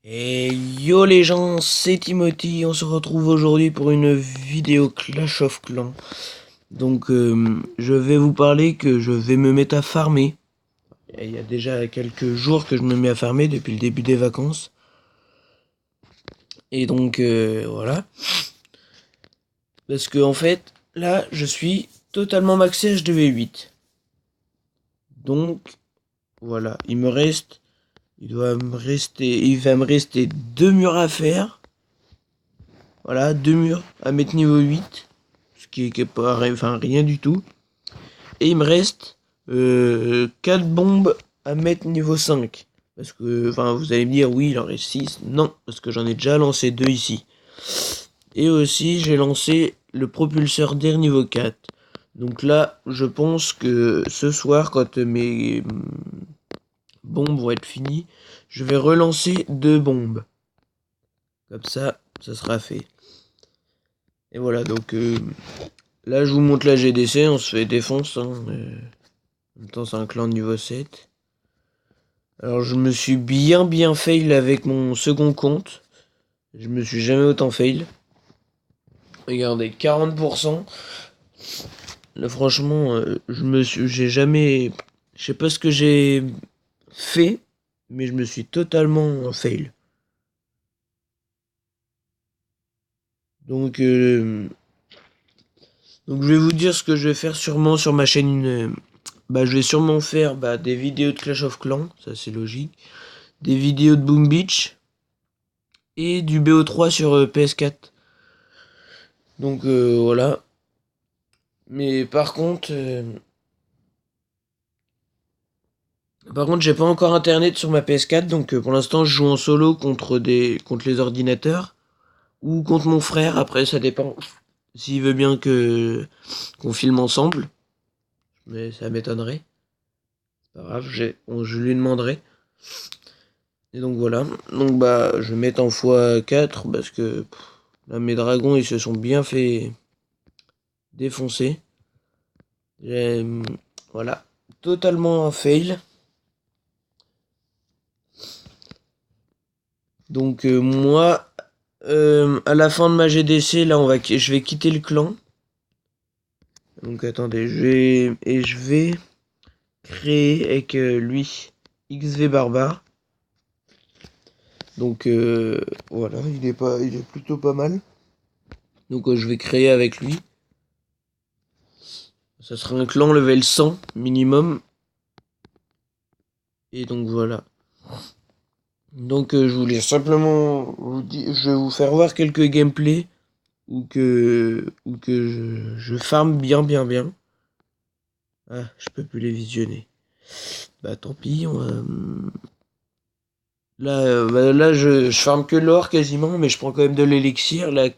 Et yo les gens, c'est Timothy, on se retrouve aujourd'hui pour une vidéo Clash of Clans. Donc je vais vous parler que je vais me mettre à farmer. Il y a déjà quelques jours que je me mets à farmer depuis le début des vacances. Et donc voilà. Parce que en fait, là je suis totalement maxé HDV8. Donc voilà, il va me rester deux murs à faire. Voilà, deux murs à mettre niveau 8. Ce qui est pas enfin, rien du tout. Et il me reste 4 bombes à mettre niveau 5. Parce que, enfin, vous allez me dire, oui, il en reste 6. Non, parce que j'en ai déjà lancé 2 ici. Et aussi, j'ai lancé le propulseur d'air niveau 4. Donc là, je pense que ce soir, quand mes bombes vont être finies, je vais relancer 2 bombes. Comme ça sera fait. Et voilà, donc là, je vous montre la GDC, on se fait défonce. Hein, en même temps, c'est un clan de niveau 7. Alors, je me suis bien fail avec mon second compte. Je me suis jamais autant fail. Regardez, 40%. Là, franchement, j'ai jamais... Je sais pas ce que j'ai fait, mais je me suis totalement fail. Donc, je vais vous dire ce que je vais faire sûrement sur ma chaîne. Je vais sûrement faire des vidéos de Clash of Clans, ça c'est logique. Des vidéos de Boom Beach. Et du BO3 sur PS4. Donc voilà. Mais par contre, j'ai pas encore internet sur ma PS4, donc pour l'instant, je joue en solo contre les ordinateurs ou contre mon frère. Après, ça dépend s'il veut bien que qu'on filme ensemble, mais ça m'étonnerait. C'est pas grave, je lui demanderai. Et donc voilà. Donc je vais mettre en x4 parce que là, mes dragons, ils se sont bien fait défoncer. J'ai voilà, totalement un fail. Donc moi, à la fin de ma GDC, là, je vais quitter le clan. Donc attendez, je vais créer avec lui XV Barbare. Donc voilà, il est plutôt pas mal. Donc je vais créer avec lui. Ça sera un clan level 100 minimum. Et donc voilà. Donc je voulais simplement je vais vous faire voir quelques gameplays où que je farm bien. Ah, je peux plus les visionner. Bah tant pis, là je farme que l'or quasiment, mais je prends quand même de l'élixir, là,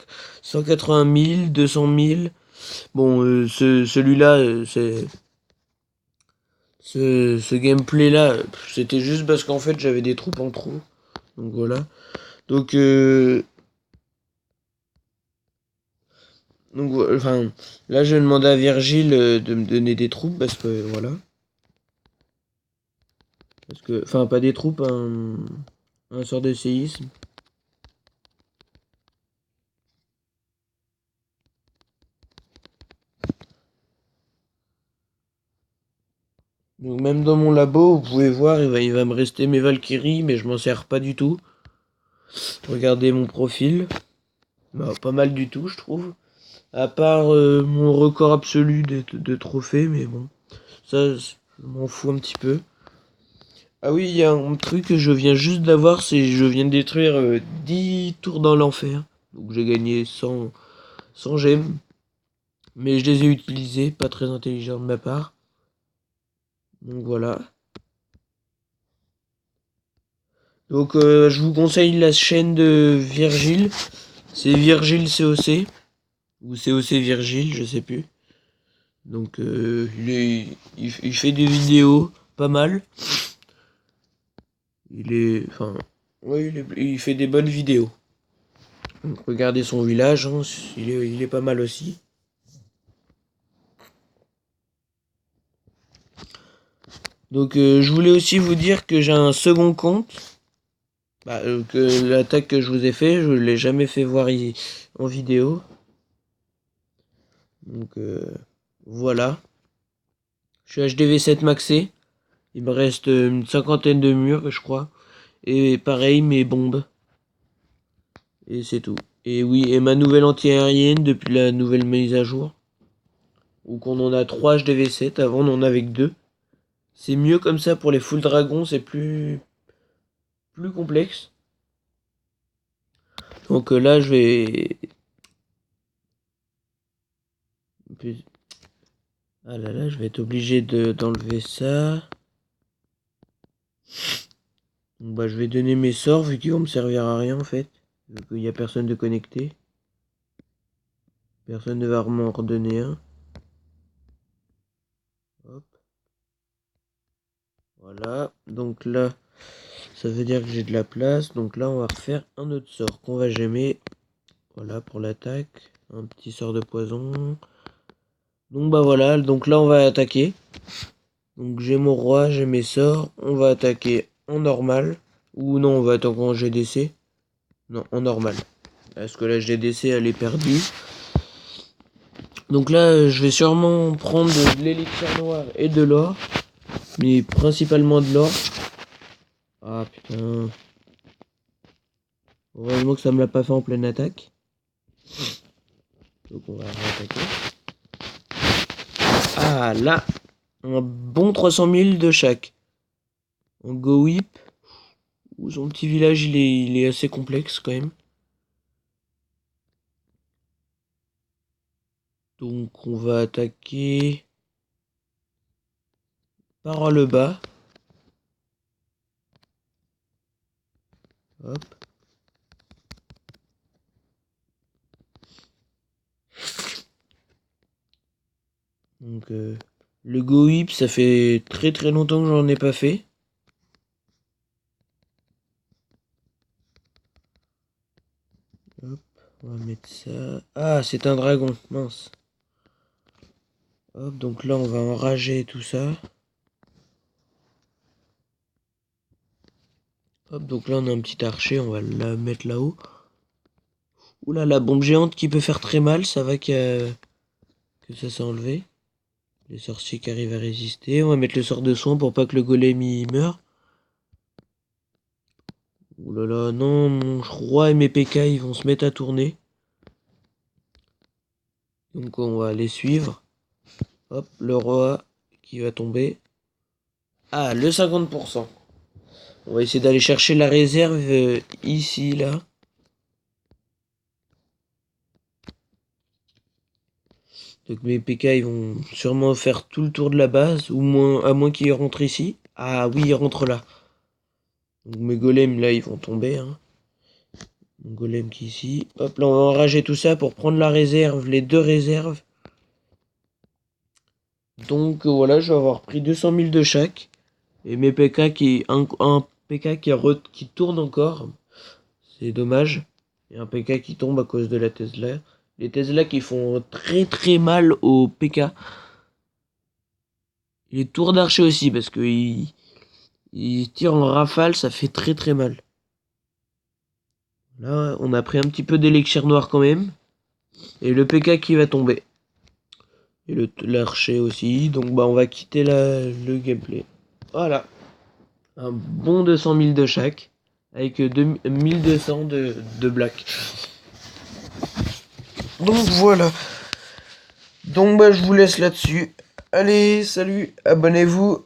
180 000, 200 000. Bon, celui-là, ce gameplay-là, c'était juste parce qu'en fait j'avais des troupes en trop. Donc voilà. Donc, enfin, là je vais demander à Virgile de me donner des troupes parce que voilà. Parce que, enfin, pas des troupes, un sort de séisme. Donc même dans mon labo, vous pouvez voir, il va me rester mes Valkyries, mais je m'en sers pas du tout. Regardez mon profil. Pas mal du tout, je trouve. À part mon record absolu de trophées, mais bon. Ça, je m'en fous un petit peu. Ah oui, il y a un truc que je viens juste d'avoir, c'est je viens de détruire 10 tours dans l'enfer. Donc j'ai gagné 100 gemmes. Mais je les ai utilisés, pas très intelligent de ma part. Donc voilà. Donc je vous conseille la chaîne de Virgile. C'est Virgile COC. Ou COC Virgile, je sais plus. Donc il fait des vidéos pas mal. Enfin, ouais, il fait des bonnes vidéos. Donc regardez son village, hein, il est pas mal aussi. Donc je voulais aussi vous dire que j'ai un second compte. Que l'attaque que je vous ai fait, je l'ai jamais fait voir en vidéo. Donc voilà. Je suis HDV7 maxé. Il me reste une cinquantaine de murs, je crois. Et pareil, mes bombes. Et c'est tout. Et oui, et ma nouvelle anti-aérienne depuis la nouvelle mise à jour. Où qu'on en a 3 HDV7, avant on en avait que 2. C'est mieux comme ça pour les full dragons, c'est plus complexe. Donc là je vais... Ah là là, je vais être obligé d'enlever ça. Donc bah je vais donner mes sorts vu qu'ils vont me servir à rien en fait. Vu qu'il n'y a personne de connecté. Personne ne va m'en redonner un. Hop. Voilà. Donc là, ça veut dire que j'ai de la place. Donc là, on va refaire un autre sort qu'on va gemmer. Voilà pour l'attaque. Un petit sort de poison. Donc bah voilà. Donc là, on va attaquer. Donc j'ai mon roi, j'ai mes sorts. On va attaquer en normal. Ou non, on va attaquer en GDC. Non, en normal. Parce que la GDC, elle est perdue. Donc là, je vais sûrement prendre de l'élixir noir et de l'or. Mais principalement de l'or. Ah putain. Heureusement que ça me l'a pas fait en pleine attaque. Donc on va réattaquer. Ah là, un bon 300 000 de chaque. En Go Whip. Son petit village il est assez complexe quand même. Donc on va attaquer par le bas. Hop. Donc le Go Whip, ça fait très très longtemps que j'en ai pas fait. Hop, on va mettre ça. Ah, c'est un dragon, mince. Hop, donc là on va enrager tout ça. Hop, donc là on a un petit archer, on va la mettre là-haut. Oula, la bombe géante qui peut faire très mal, ça va que ça s'est enlevé. Les sorciers qui arrivent à résister. On va mettre le sort de soin pour pas que le golem y meure. Oulala, non, mon roi et mes PK ils vont se mettre à tourner. Donc on va les suivre. Hop, le roi qui va tomber. Ah, le 50%. On va essayer d'aller chercher la réserve ici, là. Donc mes PK ils vont sûrement faire tout le tour de la base, ou moins, à moins qu'ils rentrent ici. Ah oui, ils rentrent là. Donc mes golems là ils vont tomber. Hein. Mon golem qui est ici. Hop là on va enrager tout ça pour prendre la réserve, les deux réserves. Donc voilà, je vais avoir pris 200 000 de chaque. Et mes PK un PK qui tourne encore. C'est dommage. Et un PK qui tombe à cause de la Tesla. Les Tesla qui font très très mal aux PK. Les tours d'archer aussi, parce que ils tirent en rafale, ça fait très très mal. Là, on a pris un petit peu d'élixir noir quand même. Et le PK qui va tomber. Et l'archer aussi. Donc bah on va quitter le gameplay. Voilà. Un bon 200 000 de chaque. Avec 1200 de black. Donc voilà. Donc bah je vous laisse là-dessus. Allez, salut, abonnez-vous.